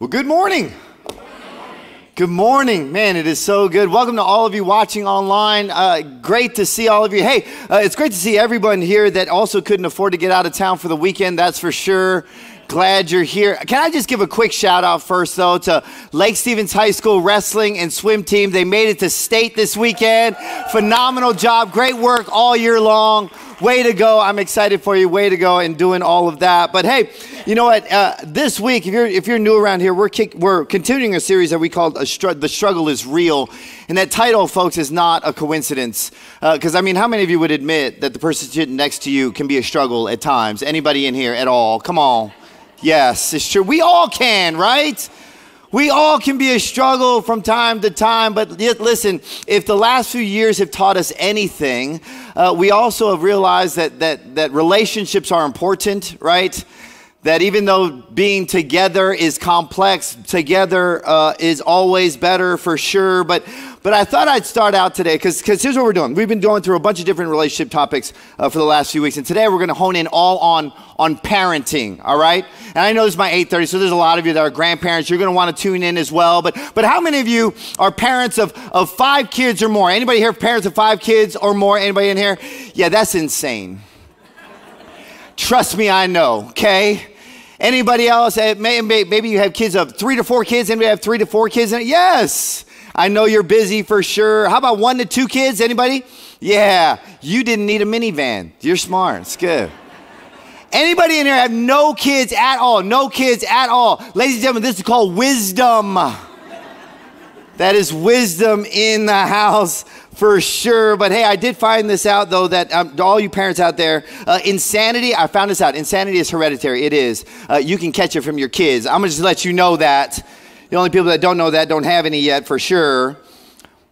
Well, good morning. Good morning. Man, it is so good. Welcome to all of you watching online. Great to see all of you. Hey, it's great to see everyone here that also couldn't afford to get out of town for the weekend, that's for sure. Glad you're here. Can I just give a quick shout out first, though, to Lake Stevens High School wrestling and swim team. They made it to state this weekend. Phenomenal job. Great work all year long. Way to go. I'm excited for you. Way to go in doing all of that. But hey, you know what? This week, if you're new around here, we're continuing a series that we called The Struggle is Real. And that title, folks, is not a coincidence. Because, I mean, how many of you would admit that the person sitting next to you can be a struggle at times? Anybody in here at all? Come on. Yes, it's true. We all can, right? We all can be a struggle from time to time, but listen, if the last few years have taught us anything, we also have realized that relationships are important, right? That even though being together is complex, together is always better for sure. But I thought I'd start out today because here's what we're doing. We've been going through a bunch of different relationship topics for the last few weeks, and today we're going to hone in all on parenting. All right, and I know this is my 8:30, so there's a lot of you that are grandparents. You're going to want to tune in as well. But how many of you are parents of 5 kids or more? Anybody here parents of 5 kids or more? Anybody in here? Yeah, that's insane. Trust me, I know. Okay. Anybody else? Maybe you have kids of 3 to 4 kids. Anybody have 3 to 4 kids? Yes. I know you're busy for sure. How about 1 to 2 kids? Anybody? Yeah. You didn't need a minivan. You're smart. It's good. Anybody in here have no kids at all? No kids at all. Ladies and gentlemen, this is called wisdom. That is wisdom in the house for sure. But hey, I did find this out, though, that all you parents out there, insanity, I found this out. Insanity is hereditary. It is. You can catch it from your kids. I'm going to just let you know that. The only people that don't know that don't have any yet for sure.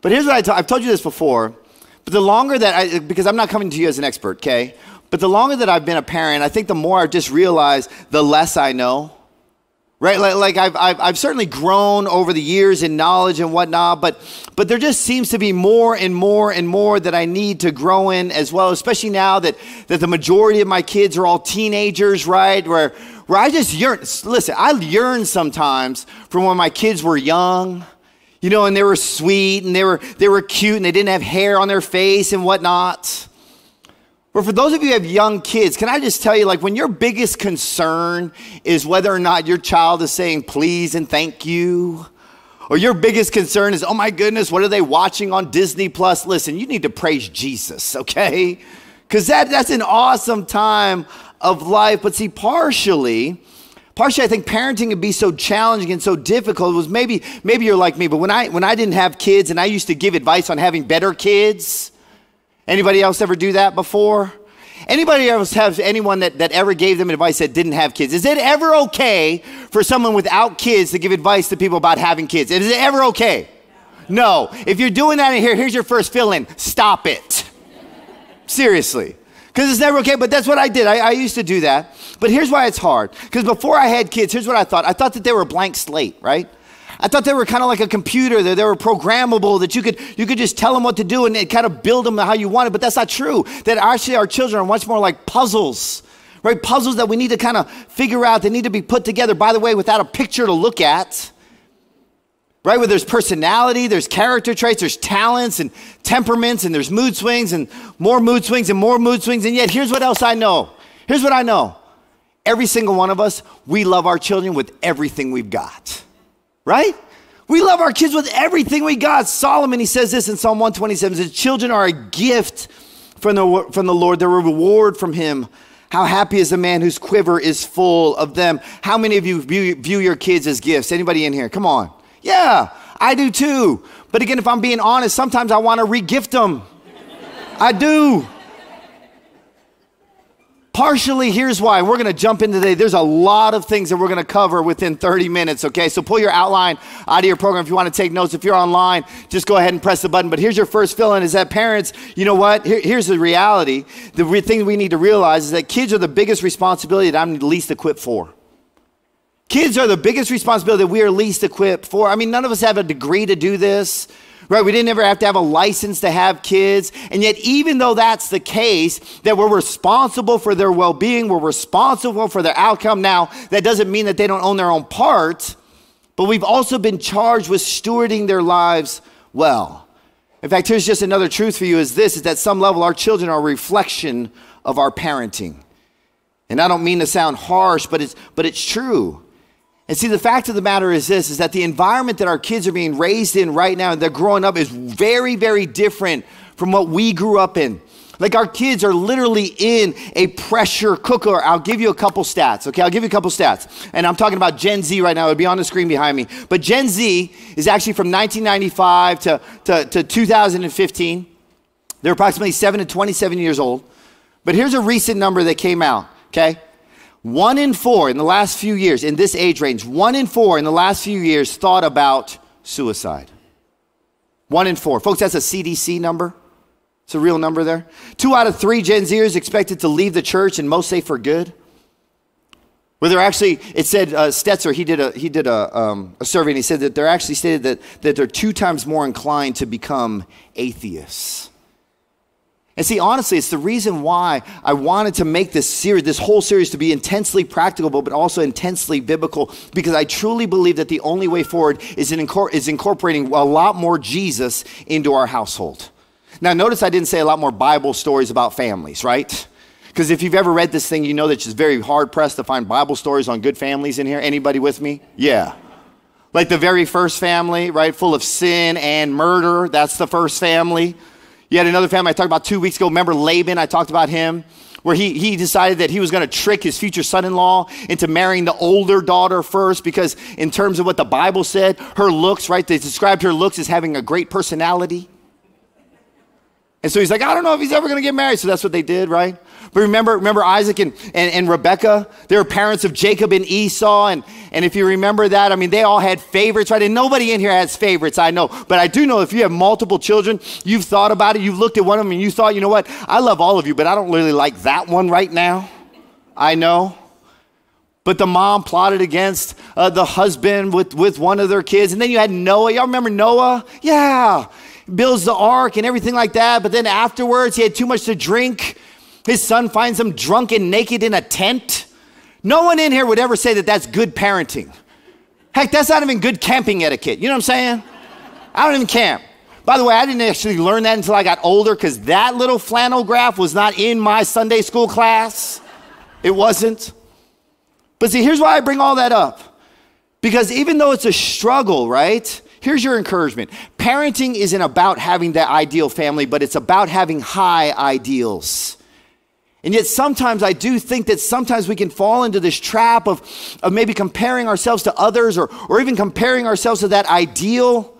But here's what I've told you this before. But the longer that because I'm not coming to you as an expert, okay? But the longer that I've been a parent, I think the more I've just realized the less I know. Right, like I've certainly grown over the years in knowledge and whatnot, but there just seems to be more and more and more that I need to grow in as well, especially now that the majority of my kids are all teenagers, right? Where I just yearn. Listen, I yearn sometimes from when my kids were young, you know, and they were sweet and they were cute and they didn't have hair on their face and whatnot. But for those of you who have young kids, can I just tell you, like, when your biggest concern is whether or not your child is saying please and thank you, or your biggest concern is, oh my goodness, what are they watching on Disney Plus? Listen, you need to praise Jesus, okay? Because that's an awesome time of life. But see, partially, I think parenting can be so challenging and so difficult. It was maybe you're like me, but when I didn't have kids and I used to give advice on having better kids. Anybody else ever do that before? Anybody else have anyone that ever gave them advice that didn't have kids? Is it ever okay for someone without kids to give advice to people about having kids? Is it ever okay? No. If you're doing that in here, here's your first fill-in. Stop it. Seriously. Because it's never okay, but that's what I did. I used to do that. But here's why it's hard. Because before I had kids, here's what I thought. I thought that they were a blank slate, right? I thought they were kind of like a computer, that they were programmable, that you could just tell them what to do and kind of build them how you wanted. But that's not true. That actually our children are much more like puzzles, right? Puzzles that we need to kind of figure out. They need to be put together, by the way, without a picture to look at, right? Where there's personality, there's character traits, there's talents and temperaments, and there's mood swings and more mood swings and more mood swings. And yet, here's what else I know. Here's what I know. Every single one of us, we love our children with everything we've got. Right? We love our kids with everything we got. Solomon, he says this in Psalm 127, says, children are a gift from the Lord. They're a reward from him. How happy is the man whose quiver is full of them. How many of you view your kids as gifts? Anybody in here? Come on. Yeah, I do too. But again, if I'm being honest, sometimes I want to re-gift them. I do. Partially, here's why. We're going to jump in today. There's a lot of things that we're going to cover within 30 minutes, okay? So pull your outline out of your program if you want to take notes. If you're online, just go ahead and press the button. But here's your first fill-in is that parents, you know what? Here's the reality. The thing we need to realize is that kids are the biggest responsibility that I'm least equipped for. Kids are the biggest responsibility that we are least equipped for. I mean, none of us have a degree to do this. Right, we didn't ever have to have a license to have kids. And yet, even though that's the case, that we're responsible for their well-being, we're responsible for their outcome. Now, that doesn't mean that they don't own their own part. but we've also been charged with stewarding their lives well. In fact, here's just another truth for you is that at some level, our children are a reflection of our parenting. And I don't mean to sound harsh, but it's true. And see, the fact of the matter is this, is that the environment that our kids are being raised in right now and they're growing up is very, very different from what we grew up in. Like our kids are literally in a pressure cooker. I'll give you a couple stats, okay? I'll give you a couple stats. And I'm talking about Gen Z right now. It'll be on the screen behind me. But Gen Z is actually from 1995 to 2015. They're approximately 7 to 27 years old. But here's a recent number that came out, okay? 1 in 4 in the last few years, in this age range, 1 in 4 in the last few years thought about suicide. 1 in 4. Folks, that's a CDC number. It's a real number there. 2 out of 3 Gen Zers expected to leave the church, and most say for good. Where they're actually, it said Stetzer, he did a survey, and he said that they're actually stated that they're 2 times more inclined to become atheists. And see, honestly, it's the reason why I wanted to make this series, this whole series, to be intensely practical, but also intensely biblical, because I truly believe that the only way forward is incorporating a lot more Jesus into our household. Now, notice I didn't say a lot more Bible stories about families, right? Because if you've ever read this thing, you know that it's very hard-pressed to find Bible stories on good families in here. Anybody with me? Yeah. Like the very first family, right, full of sin and murder. That's the first family. You had another family I talked about 2 weeks ago. Remember Laban? I talked about him, where he decided that he was going to trick his future son-in-law into marrying the older daughter first, because in terms of what the Bible said, her looks, right, they described her looks as having a great personality. And so he's like, I don't know if he's ever going to get married. So that's what they did, right? But remember Isaac and Rebekah? They were parents of Jacob and Esau. And if you remember that, I mean, they all had favorites, right? And nobody in here has favorites, I know. But I do know if you have multiple children, you've thought about it. You've looked at one of them and you thought, you know what? I love all of you, but I don't really like that one right now. I know. But the mom plotted against the husband with one of their kids. And then you had Noah. Y'all remember Noah? Yeah. Builds the ark and everything like that. But then afterwards, he had too much to drink. His son finds him drunk and naked in a tent. No one in here would ever say that that's good parenting. Heck, that's not even good camping etiquette. You know what I'm saying? I don't even camp. By the way, I didn't actually learn that until I got older, because that little flannel graph was not in my Sunday school class. It wasn't. But see, here's why I bring all that up. Because even though it's a struggle, right? Here's your encouragement. Parenting isn't about having that ideal family, but it's about having high ideals. And yet sometimes I do think that sometimes we can fall into this trap of maybe comparing ourselves to others, or even comparing ourselves to that ideal.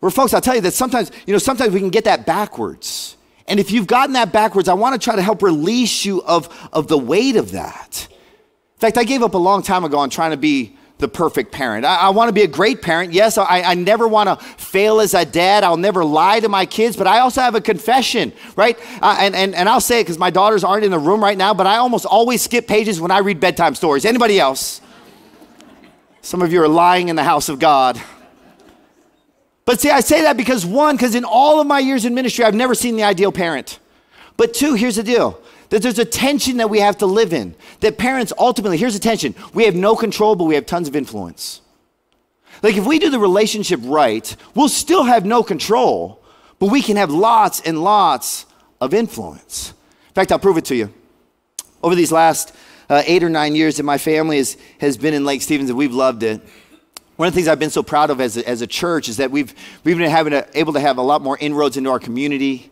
Where folks, I'll tell you that sometimes we can get that backwards. And if you've gotten that backwards, I want to try to help release you of the weight of that. In fact, I gave up a long time ago on trying to be the perfect parent. I want to be a great parent. Yes, I never want to fail as a dad. I'll never lie to my kids, but I also have a confession, right? And I'll say it because my daughters aren't in the room right now, but I almost always skip pages when I read bedtime stories. Anybody else? Some of you are lying in the house of God. But see, I say that because because in all of my years in ministry, I've never seen the ideal parent. But 2, here's the deal. That there's a tension that we have to live in. That parents ultimately, here's the tension. We have no control, but we have tons of influence. Like if we do the relationship right, we'll still have no control, but we can have lots and lots of influence. In fact, I'll prove it to you. Over these last 8 or 9 years that my family has been in Lake Stevens, and we've loved it. One of the things I've been so proud of as a church is that we've been able to have a lot more inroads into our community,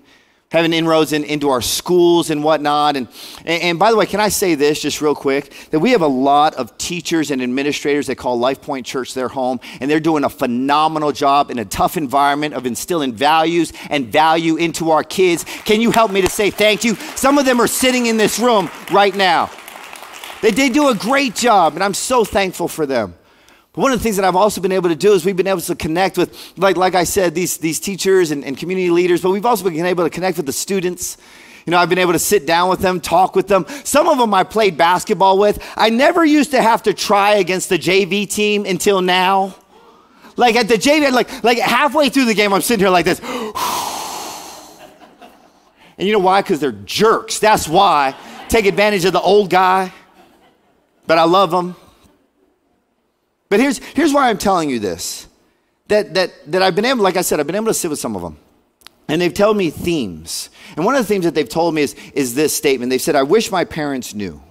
having inroads into our schools and whatnot. And by the way, can I say this just real quick? That we have a lot of teachers and administrators that call LifePoint Church their home, and they're doing a phenomenal job in a tough environment of instilling values and value into our kids. Can you help me to say thank you? Some of them are sitting in this room right now. They do a great job, and I'm so thankful for them. But one of the things that I've also been able to do is we've been able to connect with, like I said, these teachers and community leaders, but we've also been able to connect with the students. You know, I've been able to sit down with them, talk with them. Some of them I played basketball with. I never used to have to try against the JV team until now. Like at the JV, like halfway through the game, I'm sitting here like this. And you know why? Because they're jerks. That's why. Take advantage of the old guy. But I love them. But here's why I'm telling you this. That I've been able, like I said, I've been able to sit with some of them. And they've told me themes. And one of the themes that they've told me is this statement. They've said, I wish my parents knew.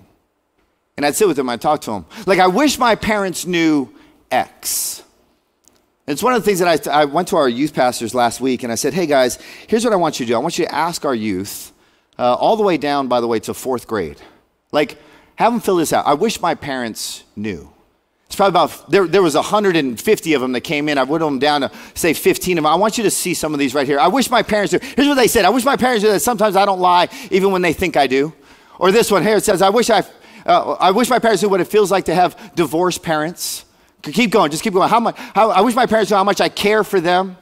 And I'd sit with them, I'd talk to them. Like, I wish my parents knew X. And it's one of the things that I went to our youth pastors last week and I said, hey guys, here's what I want you to do. I want you to ask our youth, all the way down, by the way, to 4th grade. Like, have them fill this out. I wish my parents knew. It's probably about, there was 150 of them that came in. I whittled them down to, say, 15 of them. I want you to see some of these right here. I wish my parents knew. Here's what they said. I wish my parents knew that sometimes I don't lie, even when they think I do. Or this one here, it says, I wish my parents knew what it feels like to have divorced parents. Keep going, just keep going. I wish my parents knew how much I care for them.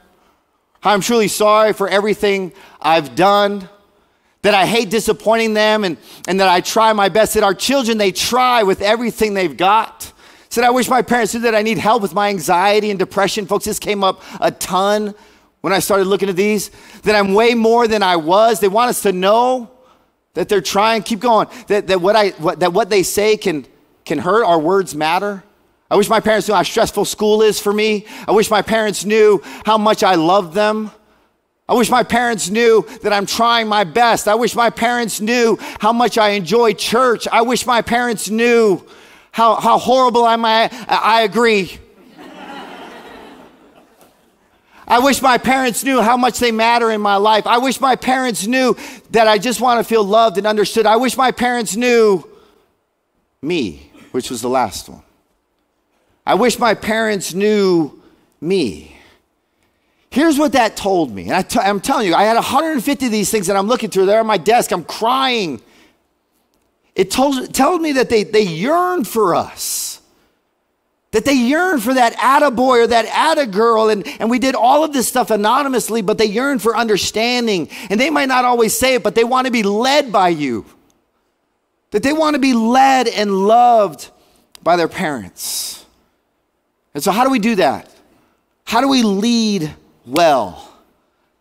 How I'm truly sorry for everything I've done. That I hate disappointing them and that I try my best. That our children, they try with everything they've got. Said, I wish my parents knew that I need help with my anxiety and depression. Folks, this came up a ton when I started looking at these. That I'm way more than I was. They want us to know that they're trying. Keep going. That what they say can hurt. Our words matter. I wish my parents knew how stressful school is for me. I wish my parents knew how much I love them. I wish my parents knew that I'm trying my best. I wish my parents knew how much I enjoy church. I wish my parents knew how horrible am I. I agree. I wish my parents knew how much they matter in my life. I wish my parents knew that I just want to feel loved and understood. I wish my parents knew me, which was the last one. I wish my parents knew me. Here's what that told me. And I'm telling you, I had 150 of these things that I'm looking through. They're on my desk. I'm crying. It told me that they yearn for us. That they yearn for that attaboy or that attagirl. And we did all of this stuff anonymously, but they yearn for understanding. And they might not always say it, but they want to be led by you. That they want to be led and loved by their parents. And so how do we do that? How do we lead well?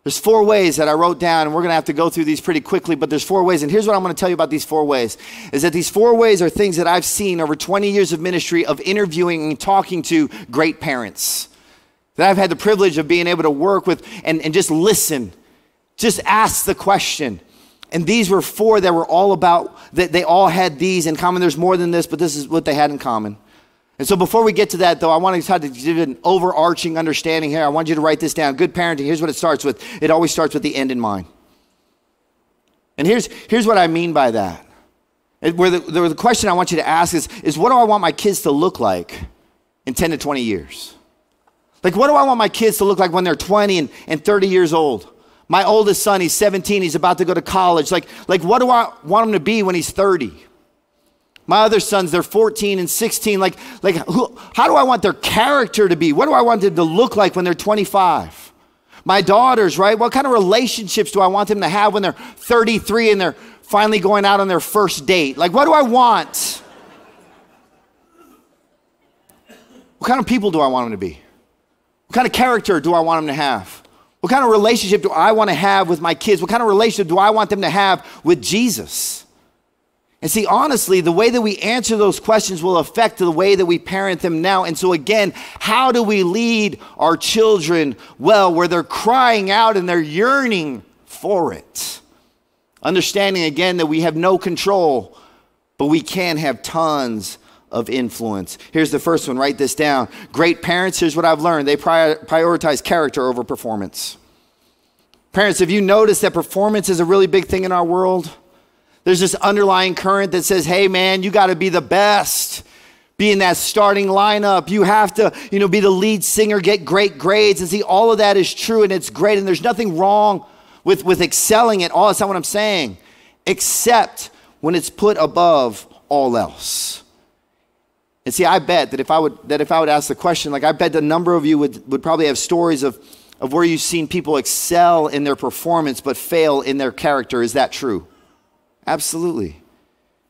There's 4 ways that I wrote down, and we're going to have to go through these pretty quickly, but there's 4 ways. And here's what I'm going to tell you about these 4 ways, is that these 4 ways are things that I've seen over 20 years of ministry of interviewing and talking to great parents. That I've had the privilege of being able to work with and just listen, just ask the question. And these were 4 that were all about, that they all had these in common. There's more than this, but this is what they had in common. And so before we get to that, though, I want to try to give an overarching understanding here. I want you to write this down. Good parenting, here's what it starts with. It always starts with the end in mind. And here's what I mean by that. The question I want you to ask is what do I want my kids to look like in 10 to 20 years? Like, what do I want my kids to look like when they're 20 and 30 years old? My oldest son, he's 17, he's about to go to college. Like what do I want him to be when he's 30? My other sons, they're 14 and 16. How do I want their character to be? What do I want them to look like when they're 25? My daughters, right? What kind of relationships do I want them to have when they're 33 and they're finally going out on their first date? Like, what do I want? What kind of people do I want them to be? What kind of character do I want them to have? What kind of relationship do I want to have with my kids? What kind of relationship do I want them to have with Jesus? And see, honestly, the way that we answer those questions will affect the way that we parent them now. And so again, how do we lead our children well, where they're crying out and they're yearning for it? Understanding again that we have no control, but we can have tons of influence. Here's the first one, write this down. Great parents, here's what I've learned. They prioritize character over performance. Parents, have you noticed that performance is a really big thing in our world? There's this underlying current that says, hey man, you got to be the best. Be in that starting lineup. You have to, be the lead singer, get great grades. And see, all of that is true and it's great. And there's nothing wrong with excelling at all. That's not what I'm saying. Except when it's put above all else. And see, I bet that if I would ask the question, I bet a number of you would probably have stories of where you've seen people excel in their performance but fail in their character. Is that true? Absolutely.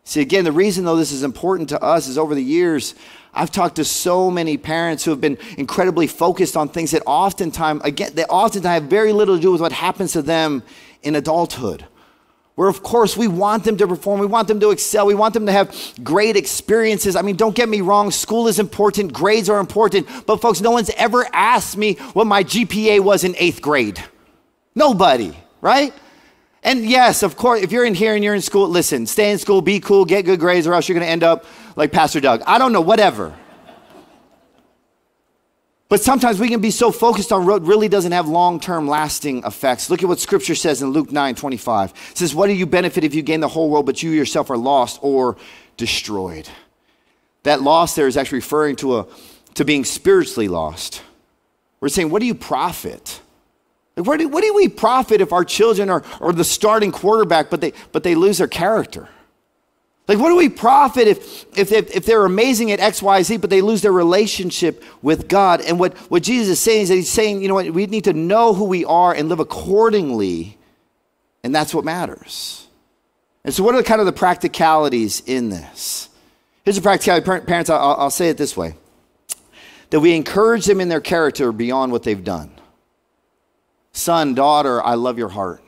See, again, the reason, though, this is important to us is over the years, I've talked to so many parents who have been incredibly focused on things that oftentimes have very little to do with what happens to them in adulthood. where of course we want them to perform, we want them to excel, we want them to have great experiences. I mean, don't get me wrong, school is important, grades are important, but folks, no one's ever asked me what my GPA was in 8th grade. Nobody, right? And yes, of course, if you're in here and you're in school, listen, stay in school, be cool, get good grades, or else you're going to end up like Pastor Doug. I don't know, whatever. But sometimes we can be so focused on what really doesn't have long-term lasting effects. Look at what Scripture says in Luke 9:25. It says, what do you benefit if you gain the whole world, but you yourself are lost or destroyed? That loss there is actually referring to being spiritually lost. We're saying, what do you profit? Like, what do we profit if our children are the starting quarterback, but they lose their character? Like, what do we profit if they're amazing at X, Y, Z, but they lose their relationship with God? And what Jesus is saying is that he's saying, you know what, we need to know who we are and live accordingly, and that's what matters. And so what are kind of the practicalities in this? Here's the practicality. Parents, I'll say it this way, that we encourage them in their character beyond what they've done. Son, daughter, I love your heart.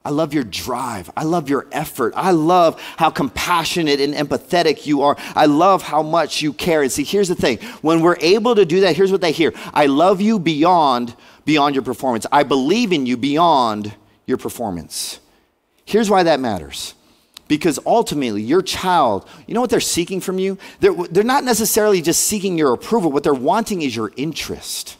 I love your drive. I love your effort. I love how compassionate and empathetic you are. I love how much you care. And see, here's the thing. When we're able to do that, here's what they hear. I love you beyond your performance. I believe in you beyond your performance. Here's why that matters. Because ultimately, your child, you know what they're seeking from you? They're not necessarily just seeking your approval. What they're wanting is your interest.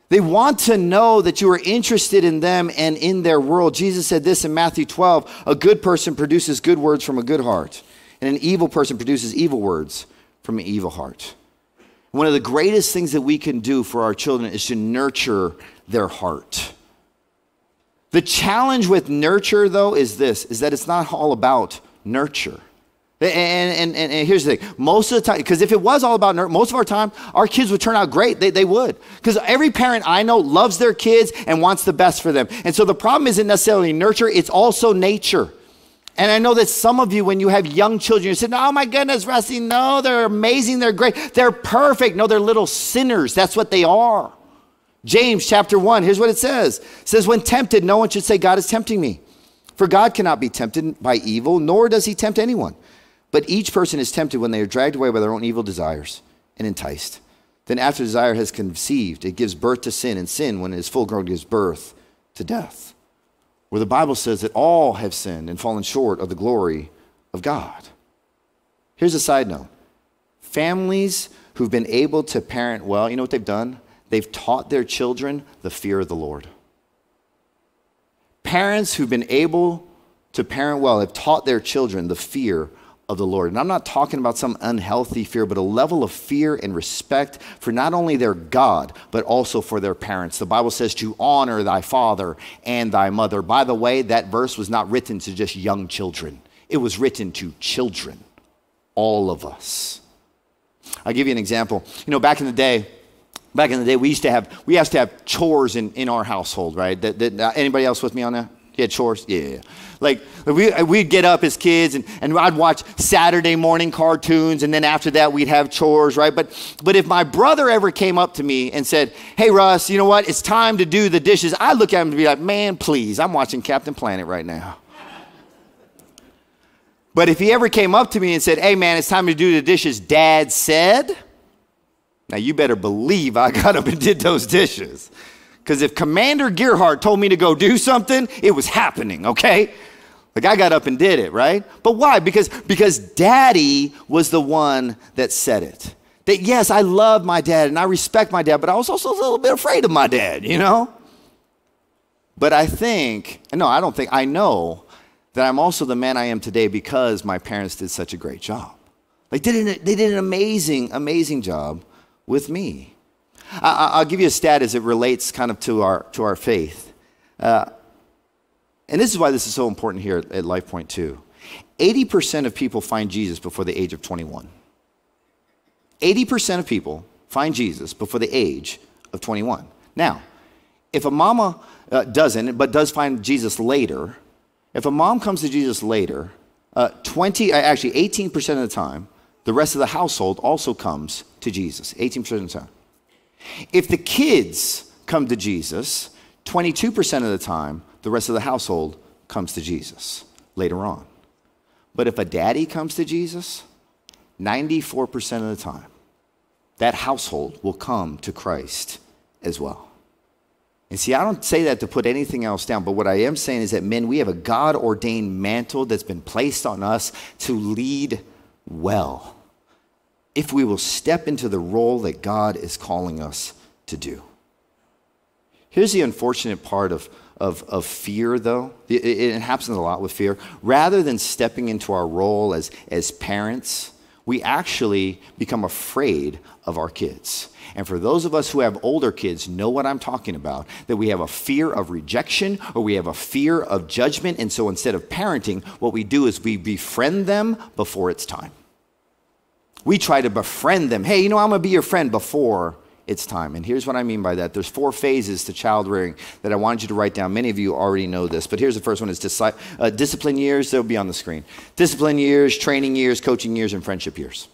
They want to know that you are interested in them and in their world. Jesus said this in Matthew 12, a good person produces good words from a good heart, and an evil person produces evil words from an evil heart. One of the greatest things that we can do for our children is to nurture their heart. The challenge with nurture, though, is that it's not all about nurture. And here's the thing, most of the time, because if it was all about most of our time, our kids would turn out great. They would. Because every parent I know loves their kids and wants the best for them. And so the problem isn't necessarily nurture, it's also nature. And I know that some of you, when you have young children, you say, oh my goodness, Rusty, no, they're amazing, they're great, they're perfect. No, they're little sinners. That's what they are. James chapter 1, here's what it says. It says, when tempted, no one should say, God is tempting me. For God cannot be tempted by evil, nor does he tempt anyone. But each person is tempted when they are dragged away by their own evil desires and enticed. Then after desire has conceived, it gives birth to sin, and sin, when it is full grown, gives birth to death. Where the Bible says that all have sinned and fallen short of the glory of God. Here's a side note. Families who've been able to parent well, you know what they've done? They've taught their children the fear of the Lord. Parents who've been able to parent well have taught their children the fear of the Lord. And I'm not talking about some unhealthy fear, but a level of fear and respect for not only their God, but also for their parents. The Bible says to honor thy father and thy mother. By the way, that verse was not written to just young children. It was written to children, all of us. I'll give you an example. You know, back in the day, we used to have chores in our household, right? Anybody else with me on that? You had chores? Yeah. Like, we'd get up as kids and I'd watch Saturday morning cartoons, and then after that we'd have chores, right? But if my brother ever came up to me and said, hey, Russ, you know what? It's time to do the dishes. I'd look at him and be like, man, please, I'm watching Captain Planet right now. But if he ever came up to me and said, hey, man, it's time to do the dishes, Dad said, now you better believe I got up and did those dishes. Because if Commander Gerhart told me to go do something, it was happening, okay? Like, I got up and did it, right? But why? Because Daddy was the one that said it. That yes, I love my dad and I respect my dad, but I was also a little bit afraid of my dad, you know? But I know that I'm also the man I am today because my parents did such a great job. Like, they did an amazing job with me. I'll give you a stat as it relates kind of to our faith. And this is why this is so important here at LifePoint too. 80% of people find Jesus before the age of 21. 80% of people find Jesus before the age of 21. Now, if a mama doesn't, but does find Jesus later, if a mom comes to Jesus later, 18% of the time, the rest of the household also comes to Jesus, 18% of the time. If the kids come to Jesus, 22% of the time, the rest of the household comes to Jesus later on. But if a daddy comes to Jesus, 94% of the time, that household will come to Christ as well. And see, I don't say that to put anything else down, but what I am saying is that, men, we have a God-ordained mantle that's been placed on us to lead well, if we will step into the role that God is calling us to do. Here's the unfortunate part of fear, though. It happens a lot with fear. Rather than stepping into our role as parents, we actually become afraid of our kids. And for those of us who have older kids, know what I'm talking about, that we have a fear of rejection or we have a fear of judgment. And so instead of parenting, what we do is we befriend them before it's time. We try to befriend them. Hey, I'm going to be your friend before it's time. And here's what I mean by that. There's 4 phases to child rearing that I wanted you to write down. Many of you already know this, but here's the first one is discipline years. They'll be on the screen. Discipline years, training years, coaching years, and friendship years.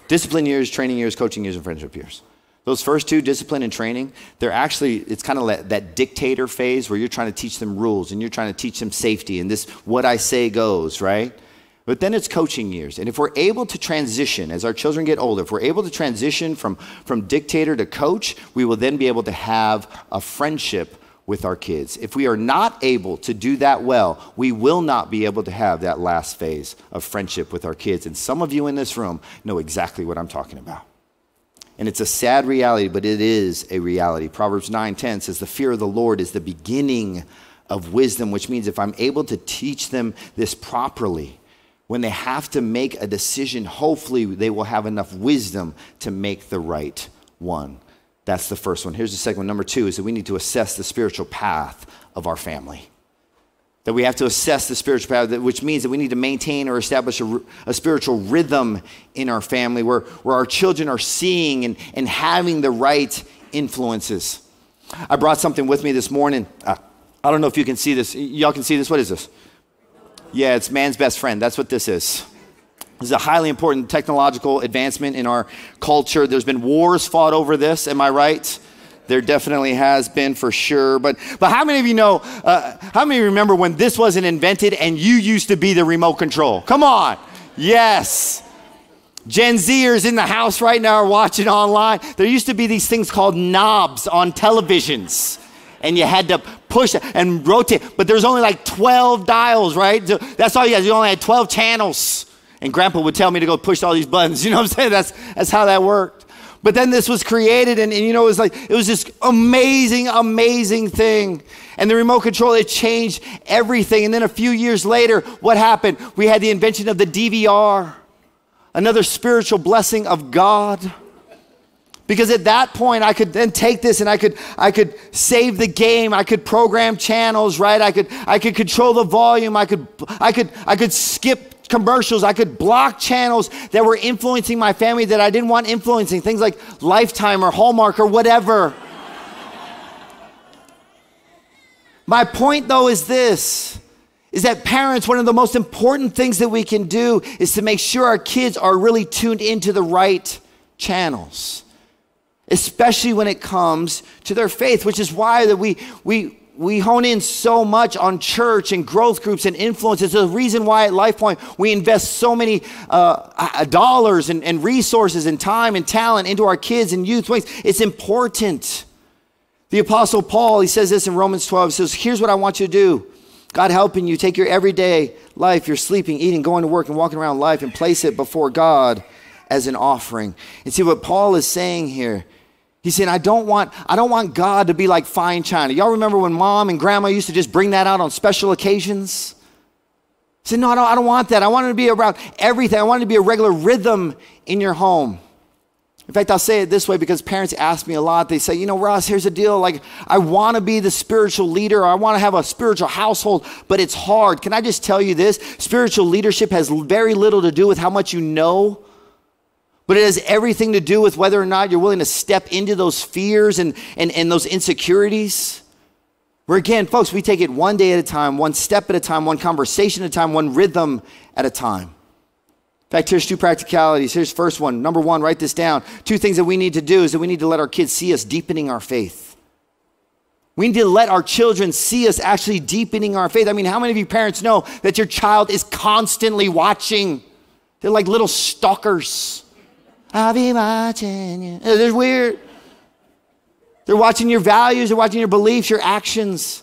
Discipline years, training years, coaching years, and friendship years. Those first 2, discipline and training, it's kind of that dictator phase where you're trying to teach them rules and you're trying to teach them safety and this, what I say goes, right? But then it's coaching years. And if we're able to transition, as our children get older, if we're able to transition from dictator to coach, we will then be able to have a friendship with our kids. If we are not able to do that well, we will not be able to have that last phase of friendship with our kids. And some of you in this room know exactly what I'm talking about. And it's a sad reality, but it is a reality. Proverbs 9:10 says, the fear of the Lord is the beginning of wisdom, which means if I'm able to teach them this properly, when they have to make a decision, hopefully they will have enough wisdom to make the right one. That's the first one. Here's the second one. Number 2 is that we need to assess the spiritual path of our family. That we have to assess the spiritual path, which means that we need to maintain or establish a spiritual rhythm in our family where our children are seeing and having the right influences. I brought something with me this morning. I don't know if you can see this. Y'all can see this? What is this? Yeah, it's man's best friend. That's what this is. This is a highly important technological advancement in our culture. There's been wars fought over this. Am I right? There definitely has been, for sure. But how many of you know, how many remember when this wasn't invented and you used to be the remote control? Come on. Yes. Gen Zers in the house right now are watching online. There used to be these things called knobs on televisions. And you had to push and rotate. But there's only like 12 dials, right? So that's all you had. You only had 12 channels. And Grandpa would tell me to go push all these buttons. You know what I'm saying? That's how that worked. But then this was created, and it was this amazing thing. And the remote control, it changed everything. And then a few years later, what happened? We had the invention of the DVR, another spiritual blessing of God. Because at that point, I could then take this and I could save the game. I could program channels, right? I could control the volume. I could skip commercials. I could block channels that were influencing my family that I didn't want influencing. Things like Lifetime or Hallmark or whatever. My point, though, is this. Is that parents, one of the most important things that we can do is to make sure our kids are really tuned into the right channels. Especially when it comes to their faith, which is why that we hone in so much on church and growth groups and influence. It's the reason why at LifePoint we invest so many dollars and resources and time and talent into our kids and youth. It's important. The Apostle Paul, he says this in Romans 12. He says, here's what I want you to do. God helping you take your everyday life, your sleeping, eating, going to work, and walking around life and place it before God as an offering. And see what Paul is saying here. He's saying, I don't want God to be like fine china. Y'all remember when mom and grandma used to just bring that out on special occasions? He said, no, I don't want that. I want it to be around everything. I want it to be a regular rhythm in your home. In fact, I'll say it this way because parents ask me a lot. They say, Ross, here's the deal. Like, I want to be the spiritual leader. Or I want to have a spiritual household, but it's hard. Can I just tell you this? Spiritual leadership has very little to do with how much you know. But it has everything to do with whether or not you're willing to step into those fears and those insecurities. Where again, folks, we take it one day at a time, one step at a time, one conversation at a time, one rhythm at a time. In fact, here's 2 practicalities. Here's first one. Number 1, write this down. 2 things that we need to do is that we need to let our kids see us deepening our faith. We need to let our children see us actually deepening our faith. I mean, how many of you parents know that your child is constantly watching? They're like little stalkers. I'll be watching you. They're weird. They're watching your values. They're watching your beliefs, your actions,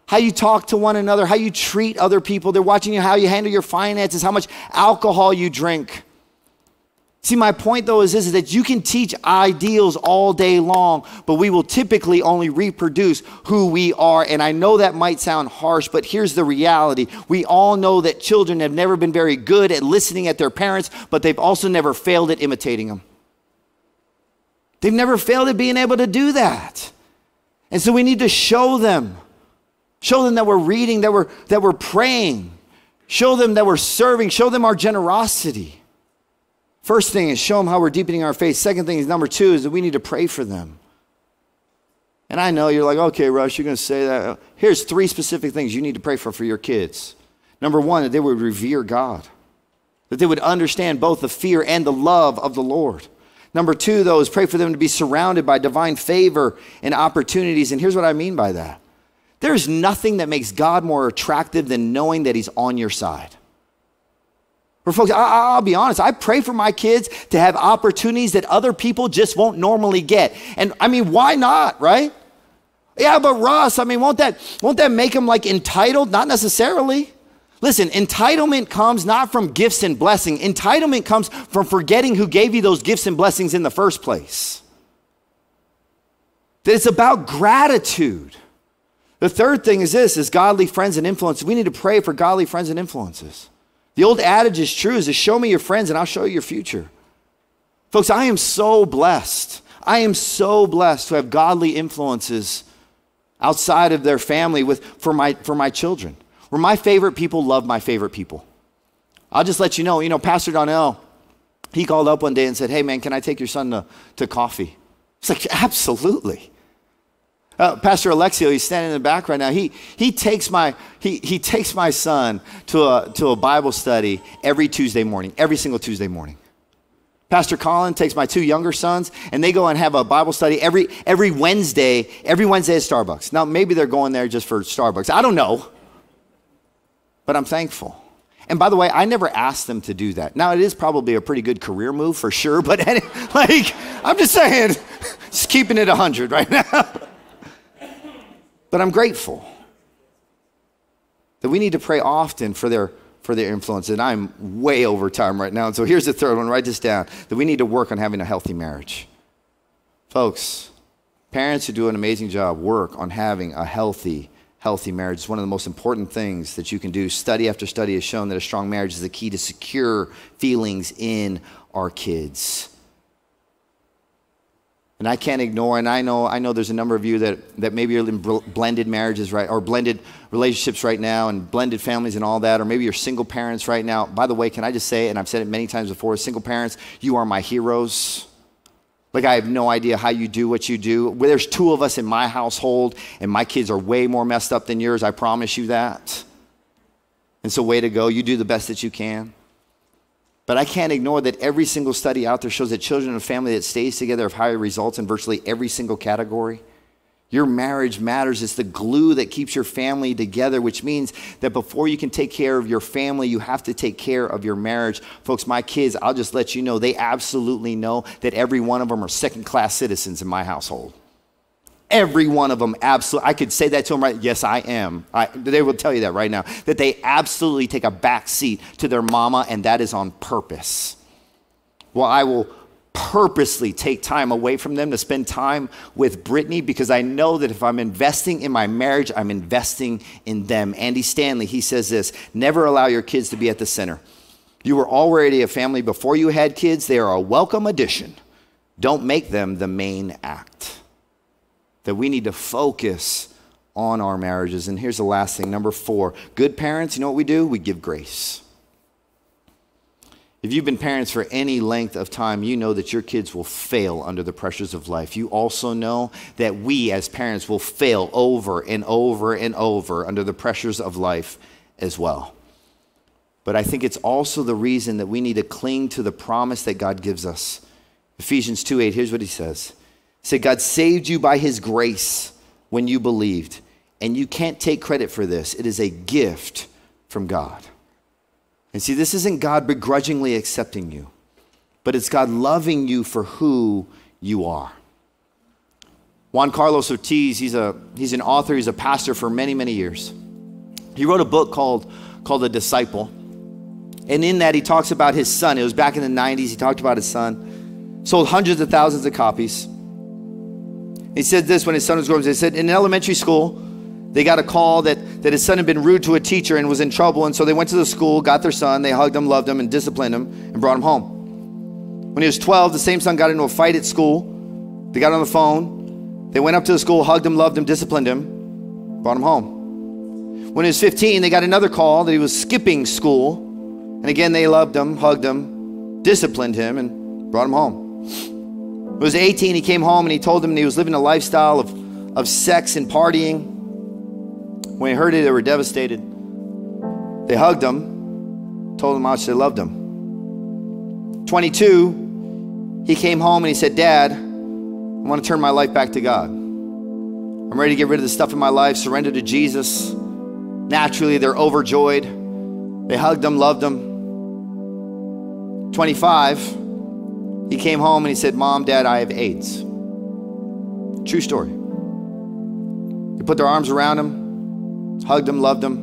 how you talk to one another, how you treat other people. They're watching you, how you handle your finances, how much alcohol you drink. See, my point though is this, is that you can teach ideals all day long, but we will typically only reproduce who we are. And I know that might sound harsh, but here's the reality. We all know that children have never been very good at listening at their parents, but they've also never failed at imitating them. They've never failed at being able to do that. And so we need to show them that we're reading, that we're praying, show them that we're serving, show them our generosity. First thing is show them how we're deepening our faith. Second thing is number 2 is that we need to pray for them. And I know you're like, okay, Rush, you're going to say that. Here's 3 specific things you need to pray for your kids. Number 1, that they would revere God. That they would understand both the fear and the love of the Lord. Number 2, though, is pray for them to be surrounded by divine favor and opportunities. And here's what I mean by that. There's nothing that makes God more attractive than knowing that he's on your side. For folks, I'll be honest, I pray for my kids to have opportunities that other people just won't normally get. And I mean, why not, right? Yeah, but Russ, I mean, won't that make them like entitled? Not necessarily. Listen, entitlement comes not from gifts and blessing. Entitlement comes from forgetting who gave you those gifts and blessings in the first place. That it's about gratitude. The third thing is this, is godly friends and influences. We need to pray for godly friends and influences. The old adage is true, is to show me your friends and I'll show you your future. Folks, I am so blessed. I am so blessed to have godly influences outside of their family for my children. Where my favorite people love my favorite people. I'll just let you know, Pastor Donnell, he called up one day and said, hey man, can I take your son to coffee? It's like, absolutely. Pastor Alexio, he's standing in the back right now. He takes my son to a Bible study every Tuesday morning, every single Tuesday morning. Pastor Colin takes my 2 younger sons, and they go and have a Bible study every Wednesday at Starbucks. Now, maybe they're going there just for Starbucks. I don't know, but I'm thankful. And by the way, I never asked them to do that. Now, it is probably a pretty good career move for sure, but I'm just saying, just keeping it 100 right now. But I'm grateful that we need to pray often for their influence. And I'm way over time right now. And so here's the third one. Write this down. That we need to work on having a healthy marriage. Folks, parents who do an amazing job work on having a healthy marriage. It's one of the most important things that you can do. Study after study has shown that a strong marriage is the key to secure feelings in our kids. And I can't ignore, and I know there's a number of you that maybe you're in blended marriages, right, or blended relationships right now, and blended families and all that, or maybe you're single parents right now. By the way, can I just say, and I've said it many times before, single parents, you are my heroes. Like, I have no idea how you do what you do. There's 2 of us in my household, and my kids are way more messed up than yours, I promise you that. And so way to go, you do the best that you can. But I can't ignore that every single study out there shows that children in a family that stays together have higher results in virtually every single category. Your marriage matters. It's the glue that keeps your family together, which means that before you can take care of your family, you have to take care of your marriage. Folks, my kids, I'll just let you know, they absolutely know that every one of them are second-class citizens in my household. Every one of them, absolutely. I could say that to them right. Yes, I am. They will tell you that right now. That they absolutely take a back seat to their mama, and that is on purpose. Well, I will purposely take time away from them to spend time with Brittany, because I know that if I'm investing in my marriage, I'm investing in them. Andy Stanley, he says this: never allow your kids to be at the center. You were already a family before you had kids. They are a welcome addition. Don't make them the main act. That we need to focus on our marriages. And here's the last thing, number 4. Good parents, you know what we do? We give grace. If you've been parents for any length of time, you know that your kids will fail under the pressures of life. You also know that we as parents will fail over and over and over under the pressures of life as well. But I think it's also the reason that we need to cling to the promise that God gives us. Ephesians 2:8, here's what he says. He said, God saved you by his grace when you believed. And you can't take credit for this. It is a gift from God. And see, this isn't God begrudgingly accepting you, but it's God loving you for who you are. Juan Ortiz, he's an author, he's a pastor for many, many years. He wrote a book called The Disciple. And in that, he talks about his son. It was back in the 90s. He talked about his son. Sold hundreds of thousands of copies. He said this when his son was growing up. He said, in elementary school, they got a call that his son had been rude to a teacher and was in trouble. And so they went to the school, got their son. They hugged him, loved him, and disciplined him and brought him home. When he was 12, the same son got into a fight at school. They got on the phone. They went up to the school, hugged him, loved him, disciplined him, brought him home. When he was 15, they got another call that he was skipping school. And again, they loved him, hugged him, disciplined him, and brought him home. When he was 18, he came home and he told them he was living a lifestyle of sex and partying. When they heard it, they were devastated. They hugged him, told him how much they loved him. 22, he came home and he said, Dad, I want to turn my life back to God. I'm ready to get rid of the stuff in my life, surrender to Jesus. Naturally, they're overjoyed. They hugged him, loved him. 25, he came home and he said, Mom, Dad, I have AIDS. True story. They put their arms around him, hugged him, loved him,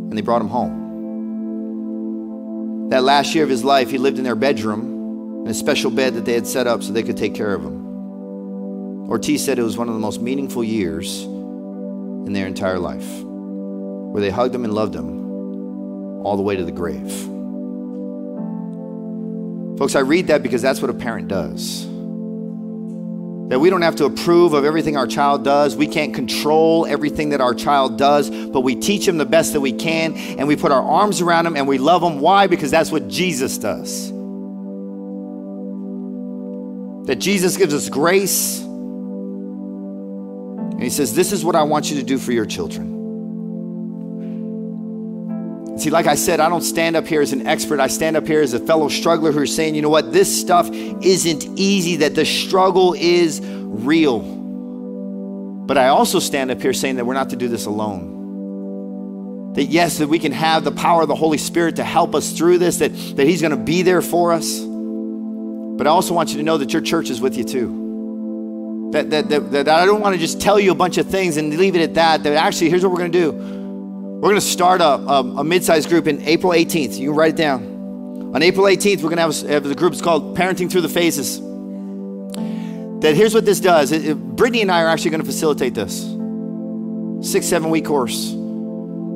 and they brought him home. That last year of his life, he lived in their bedroom in a special bed that they had set up so they could take care of him. Ortiz said it was one of the most meaningful years in their entire life, where they hugged him and loved him all the way to the grave. Folks, I read that because that's what a parent does. That we don't have to approve of everything our child does. We can't control everything that our child does, but we teach them the best that we can, and we put our arms around them and we love them. Why? Because that's what Jesus does. That Jesus gives us grace, and he says, this is what I want you to do for your children. See, like I said, I don't stand up here as an expert. I stand up here as a fellow struggler who's saying, you know what, this stuff isn't easy, that the struggle is real. But I also stand up here saying that we're not to do this alone. That yes, that we can have the power of the Holy Spirit to help us through this, that he's going to be there for us. But I also want you to know that your church is with you too. That I don't want to just tell you a bunch of things and leave it at that. That actually, here's what we're going to do. We're going to start a mid-sized group in April 18th. You can write it down. On April 18th, we're going to have the group. It's called Parenting Through the Phases. That here's what this does. Brittany and I are actually going to facilitate this. 6-7 week course.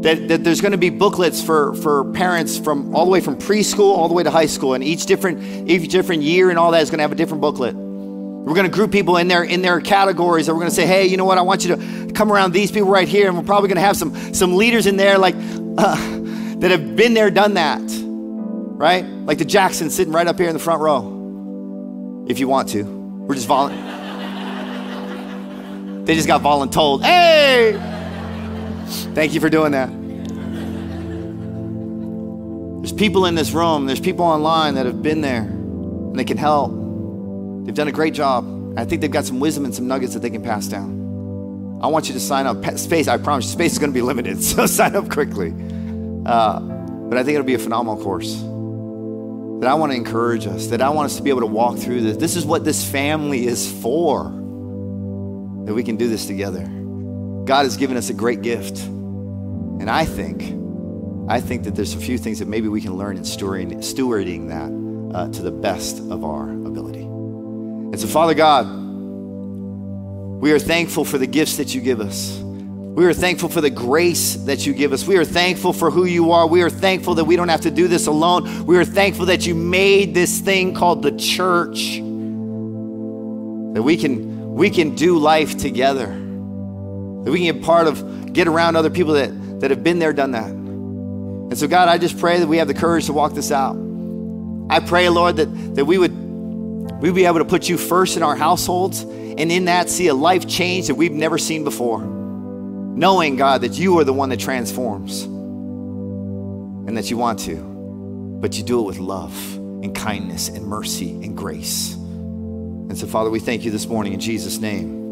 That there's going to be booklets for parents from all the way from preschool all the way to high school. And each different year and all that is going to have a different booklet. We're going to group people in their categories, and we're going to say, hey, you know what? I want you to come around these people right here, and we're probably going to have some leaders in there like that have been there, done that, right? Like the Jacksons sitting right up here in the front row, if you want to. We're just They just got voluntold. Hey! Thank you for doing that. There's people in this room, there's people online that have been there, and they can help. They've done a great job. I think they've got some wisdom and some nuggets that they can pass down. I want you to sign up. Space, I promise you, space is going to be limited, so sign up quickly. But I think it'll be a phenomenal course. That I want to encourage us, that I want us to be able to walk through this. This is what this family is for, that we can do this together. God has given us a great gift. And I think that there's a few things that maybe we can learn in stewarding that to the best of our ability. And so, Father God, we are thankful for the gifts that you give us. We are thankful for the grace that you give us. We are thankful for who you are. We are thankful that we don't have to do this alone. We are thankful that you made this thing called the church, that we can do life together, that we can get around other people that have been there, done that. And so, God, I just pray that we have the courage to walk this out. I pray, Lord, that we'd be able to put you first in our households, and in that see a life change that we've never seen before. Knowing, God, that you are the one that transforms and that you want to, but you do it with love and kindness and mercy and grace. And so, Father, we thank you this morning in Jesus' name.